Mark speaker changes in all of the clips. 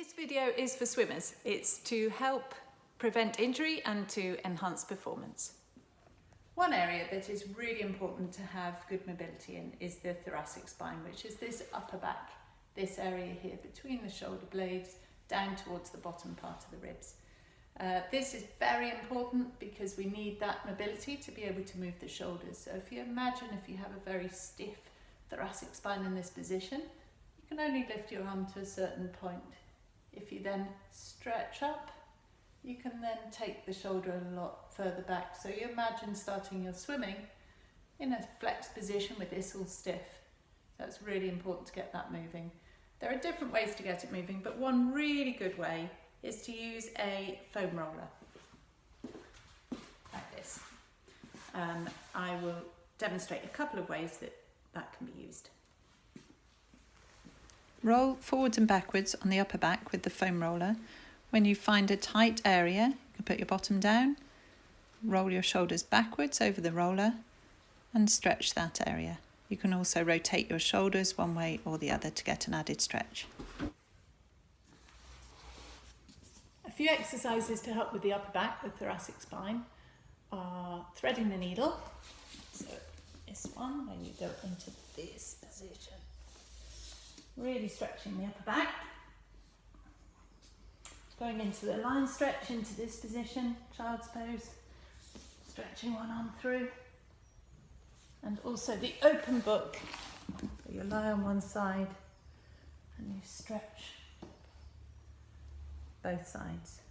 Speaker 1: This video is for swimmers. It's to help prevent injury and to enhance performance. One area that is really important to have good mobility in is the thoracic spine, which is this upper back, this area here between the shoulder blades down towards the bottom part of the ribs. This is very important because we need that mobility to be able to move the shoulders. So if you imagine if you have a very stiff thoracic spine in this position, you can only lift your arm to a certain point. If you then stretch up, you can then take the shoulder a lot further back. So you imagine starting your swimming in a flexed position with this all stiff. So it's really important to get that moving. There are different ways to get it moving, but one really good way is to use a foam roller, like this. I will demonstrate a couple of ways that can be used. Roll forwards and backwards on the upper back with the foam roller. When you find a tight area, you can put your bottom down, roll your shoulders backwards over the roller and stretch that area. You can also rotate your shoulders one way or the other to get an added stretch. A few exercises to help with the upper back, the thoracic spine, are threading the needle. So this one, where you go into this position. Really stretching the upper back. Going into the line stretch into this position, child's pose. Stretching one arm through. And also the open book. So you lie on one side and you stretch both sides.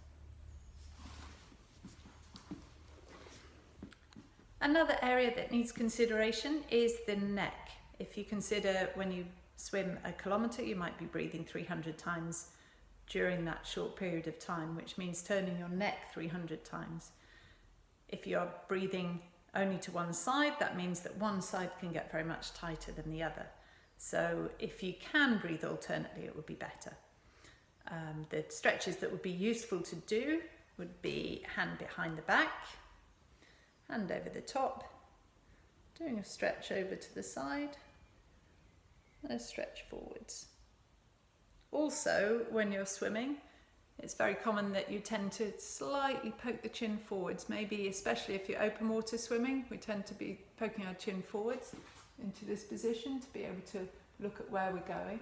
Speaker 1: Another area that needs consideration is the neck. If you consider when you swim a kilometre, you might be breathing 300 times during that short period of time, which means turning your neck 300 times. If you're breathing only to one side, that means that one side can get very much tighter than the other. So if you can breathe alternately, it would be better. The stretches that would be useful to do would be hand behind the back, hand over the top, doing a stretch over to the side, a stretch forwards. Also, when you're swimming, it's very common that you tend to slightly poke the chin forwards. Maybe especially if you're open water swimming, we tend to be poking our chin forwards into this position to be able to look at where we're going.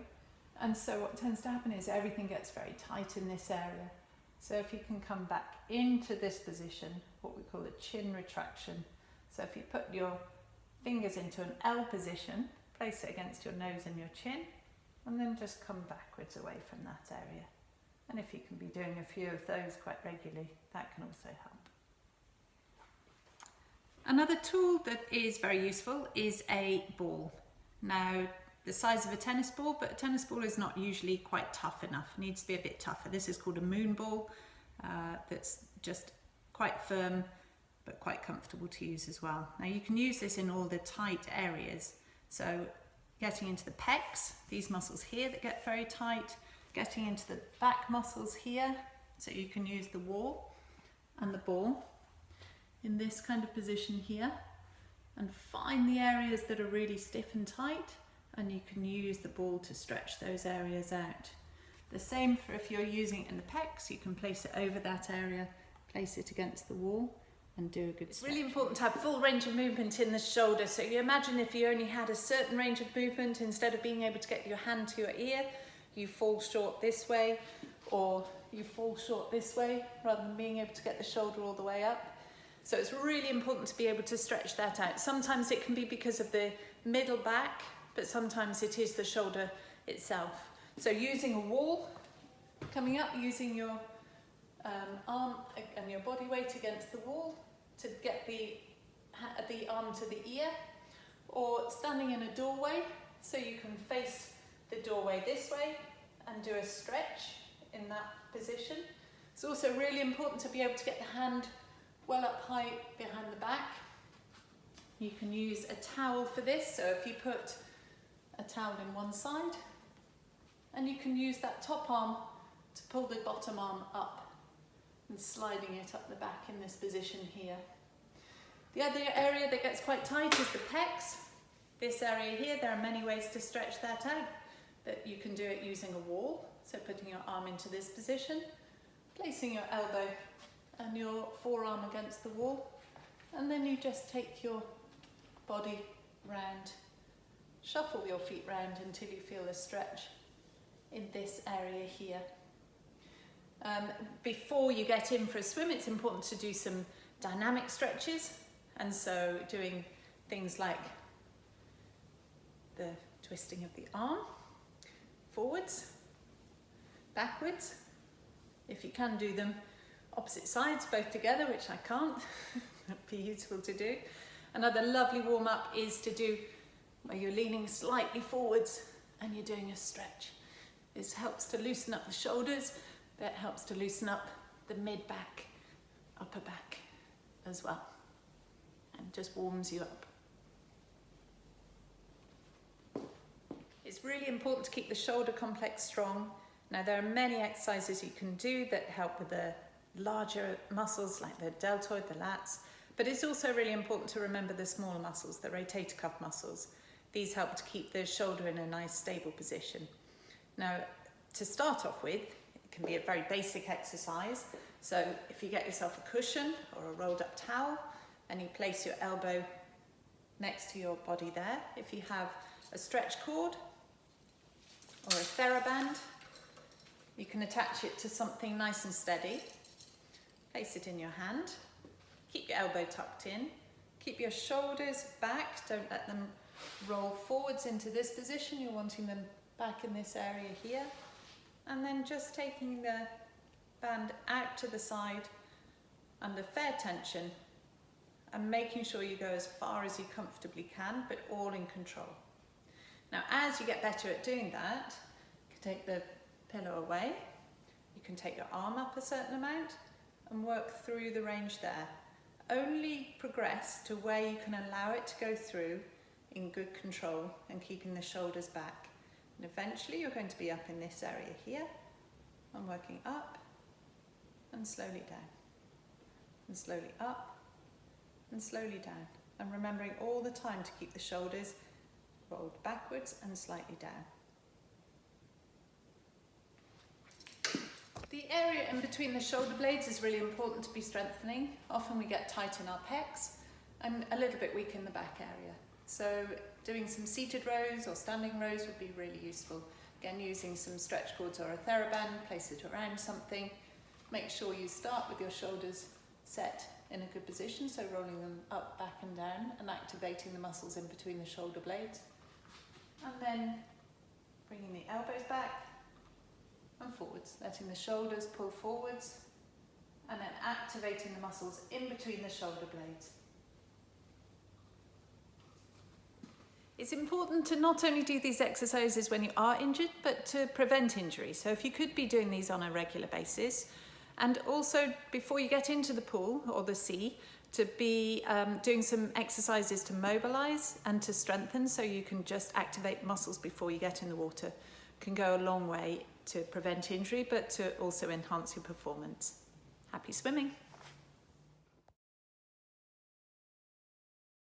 Speaker 1: And so what tends to happen is everything gets very tight in this area. So if you can come back into this position, what we call a chin retraction. So if you put your fingers into an L position, place it against your nose and your chin, and then just come backwards away from that area. And if you can be doing a few of those quite regularly, that can also help. Another tool that is very useful is a ball. Now, the size of a tennis ball, but a tennis ball is not usually quite tough enough. It needs to be a bit tougher. This is called a moon ball, that's just quite firm, but quite comfortable to use as well. Now, you can use this in all the tight areas. So getting into the pecs, these muscles here that get very tight, getting into the back muscles here, so you can use the wall and the ball in this kind of position here and find the areas that are really stiff and tight, and you can use the ball to stretch those areas out. The same for if you're using it in the pecs, you can place it over that area, place it against the wall, and do a good stretch. It's really important to have full range of movement in the shoulder. So you imagine if you only had a certain range of movement, instead of being able to get your hand to your ear, you fall short this way, or you fall short this way, rather than being able to get the shoulder all the way up. So it's really important to be able to stretch that out. Sometimes it can be because of the middle back, but sometimes it is the shoulder itself. So using a wall, coming up, using your arm and your body weight against the wall to get the arm to the ear, or standing in a doorway so you can face the doorway this way and do a stretch in that position. It's also really important to be able to get the hand well up high behind the back. You can use a towel for this, so if you put a towel in one side, and you can use that top arm to pull the bottom arm up and sliding it up the back in this position here. The other area that gets quite tight is the pecs. This area here, there are many ways to stretch that out, but you can do it using a wall. So putting your arm into this position, placing your elbow and your forearm against the wall, and then you just take your body round, shuffle your feet round until you feel a stretch in this area here. Before you get in for a swim, it's important to do some dynamic stretches, and so doing things like the twisting of the arm, forwards, backwards. If you can do them opposite sides, both together, which I can't, that'd be useful to do. Another lovely warm-up is to do where you're leaning slightly forwards and you're doing a stretch. This helps to loosen up the shoulders, but it helps to loosen up the mid-back, upper back as well, and just warms you up. It's really important to keep the shoulder complex strong. Now, there are many exercises you can do that help with the larger muscles like the deltoid, the lats, but it's also really important to remember the smaller muscles, the rotator cuff muscles. These help to keep the shoulder in a nice stable position. Now, to start off with, it can be a very basic exercise. So if you get yourself a cushion or a rolled up towel and you place your elbow next to your body there, if you have a stretch cord or a TheraBand, you can attach it to something nice and steady. Place it in your hand. Keep your elbow tucked in. Keep your shoulders back. Don't let them roll forwards into this position. You're wanting them back in this area here. And then just taking the band out to the side under fair tension and making sure you go as far as you comfortably can, but all in control. Now, as you get better at doing that, you can take the pillow away, you can take your arm up a certain amount and work through the range there. Only progress to where you can allow it to go through in good control and keeping the shoulders back. And eventually you're going to be up in this area here and working up and slowly down and slowly up and slowly down, and remembering all the time to keep the shoulders rolled backwards and slightly down. The area in between the shoulder blades is really important to be strengthening. Often we get tight in our pecs and a little bit weak in the back area. So doing some seated rows or standing rows would be really useful. Again, using some stretch cords or a TheraBand, place it around something. Make sure you start with your shoulders set in a good position, so rolling them up, back and down and activating the muscles in between the shoulder blades. And then bringing the elbows back and forwards, letting the shoulders pull forwards and then activating the muscles in between the shoulder blades. It's important to not only do these exercises when you are injured, but to prevent injury. So if you could be doing these on a regular basis, and also before you get into the pool or the sea, to be doing some exercises to mobilize and to strengthen, so you can just activate muscles before you get in the water. Can go a long way to prevent injury, but to also enhance your performance. Happy swimming!